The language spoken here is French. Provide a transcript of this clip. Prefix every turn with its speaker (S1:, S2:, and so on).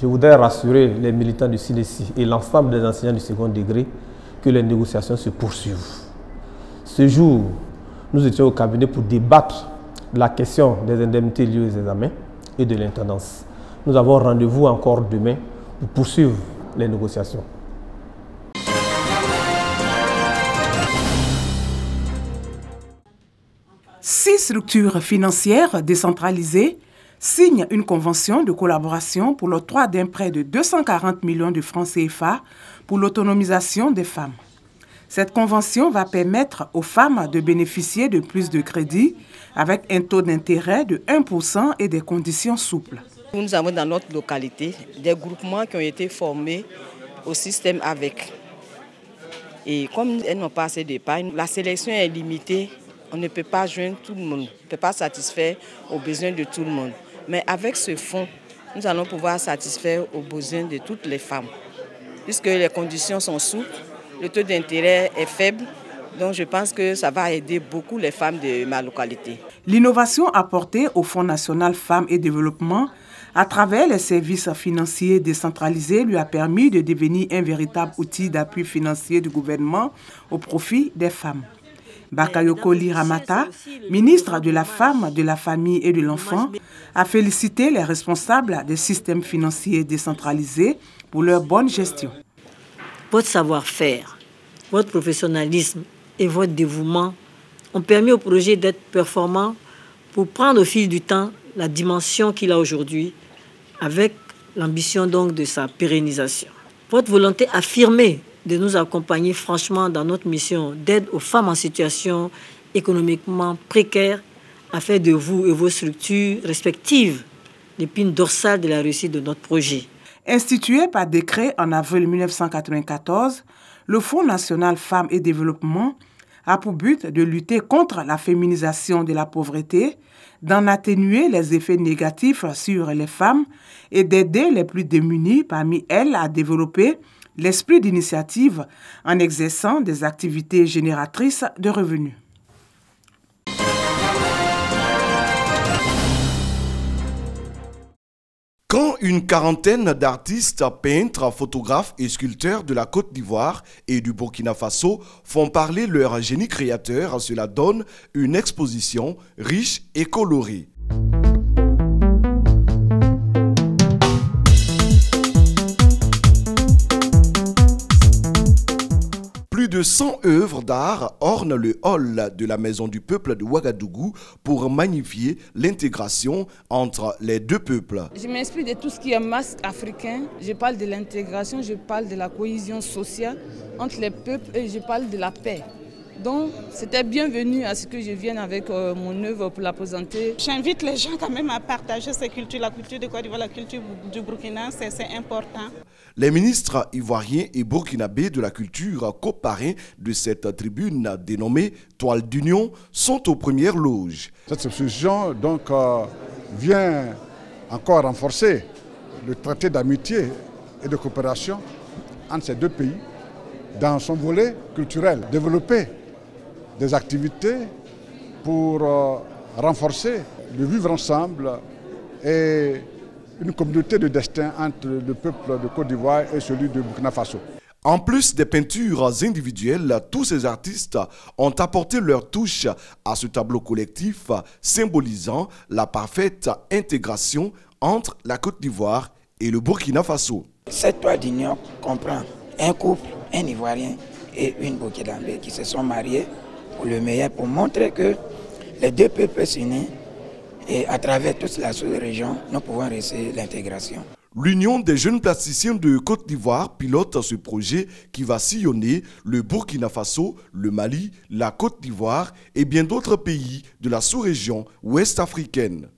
S1: Je voudrais rassurer les militants du CINESI et l'ensemble des enseignants du second degré que les négociations se poursuivent. Ce jour, nous étions au cabinet pour débattre de la question des indemnités liées aux examens et de l'intendance. Nous avons rendez-vous encore demain pour poursuivre les négociations.
S2: Six structures financières décentralisées signent une convention de collaboration pour l'octroi d'un prêt de 240 millions de francs CFA pour l'autonomisation des femmes. Cette convention va permettre aux femmes de bénéficier de plus de crédits avec un taux d'intérêt de 1% et des conditions souples.
S3: Nous avons dans notre localité des groupements qui ont été formés au système avec. Et comme elles n'ont pas assez d'épargne, la sélection est limitée. On ne peut pas joindre tout le monde, on ne peut pas satisfaire aux besoins de tout le monde. Mais avec ce fonds, nous allons pouvoir satisfaire aux besoins de toutes les femmes. Puisque les conditions sont souples, le taux d'intérêt est faible, donc je pense que ça va aider beaucoup les femmes de ma localité.
S2: L'innovation apportée au Fonds national Femmes et Développement à travers les services financiers décentralisés lui a permis de devenir un véritable outil d'appui financier du gouvernement au profit des femmes. Bakayoko Liramata, ministre de la Femme, de la Famille et de l'Enfant, a félicité les responsables des systèmes financiers décentralisés pour leur bonne gestion.
S4: Votre savoir-faire, votre professionnalisme et votre dévouement ont permis au projet d'être performant pour prendre au fil du temps la dimension qu'il a aujourd'hui, avec l'ambition donc de sa pérennisation. Votre volonté affirmée de nous accompagner franchement dans notre mission d'aide aux femmes en situation économiquement précaire a fait de vous et vos structures respectives l'épine dorsale de la réussite de notre projet.
S2: Institué par décret en avril 1994, le Fonds national Femmes et Développement a pour but de lutter contre la féminisation de la pauvreté, d'en atténuer les effets négatifs sur les femmes et d'aider les plus démunis parmi elles à développer l'esprit d'initiative en exerçant des activités génératrices de revenus.
S5: Quand une quarantaine d'artistes, peintres, photographes et sculpteurs de la Côte d'Ivoire et du Burkina Faso font parler leur génie créateur, cela donne une exposition riche et colorée. Plus de 100 œuvres d'art ornent le hall de la Maison du Peuple de Ouagadougou pour magnifier l'intégration entre les deux peuples.
S6: Je m'inspire de tout ce qui est masque africain. Je parle de l'intégration, je parle de la cohésion sociale entre les peuples et je parle de la paix. Donc, c'était bienvenu à ce que je vienne avec mon œuvre pour la présenter.
S7: J'invite les gens quand même à partager ces cultures, la culture de Côte d'Ivoire, la culture du Burkina, c'est important.
S5: Les ministres ivoiriens et burkinabés de la culture, co-parrains de cette tribune dénommée Toile d'Union, sont aux premières loges.
S8: Cette exposition donc, vient encore renforcer le traité d'amitié et de coopération entre ces deux pays dans son volet culturel. Développer des activités pour renforcer le vivre ensemble et une communauté de destin entre le peuple de Côte d'Ivoire et celui de Burkina Faso.
S5: En plus des peintures individuelles, tous ces artistes ont apporté leur touche à ce tableau collectif symbolisant la parfaite intégration entre la Côte d'Ivoire et le Burkina Faso.
S9: Cette toile d'union comprend un couple, un Ivoirien et une Burkinabé qui se sont mariés pour le meilleur, pour montrer que les deux peuples s'unissent et à travers toute la sous-région, nous pouvons réussir l'intégration.
S5: L'Union des jeunes plasticiens de Côte d'Ivoire pilote ce projet qui va sillonner le Burkina Faso, le Mali, la Côte d'Ivoire et bien d'autres pays de la sous-région ouest africaine.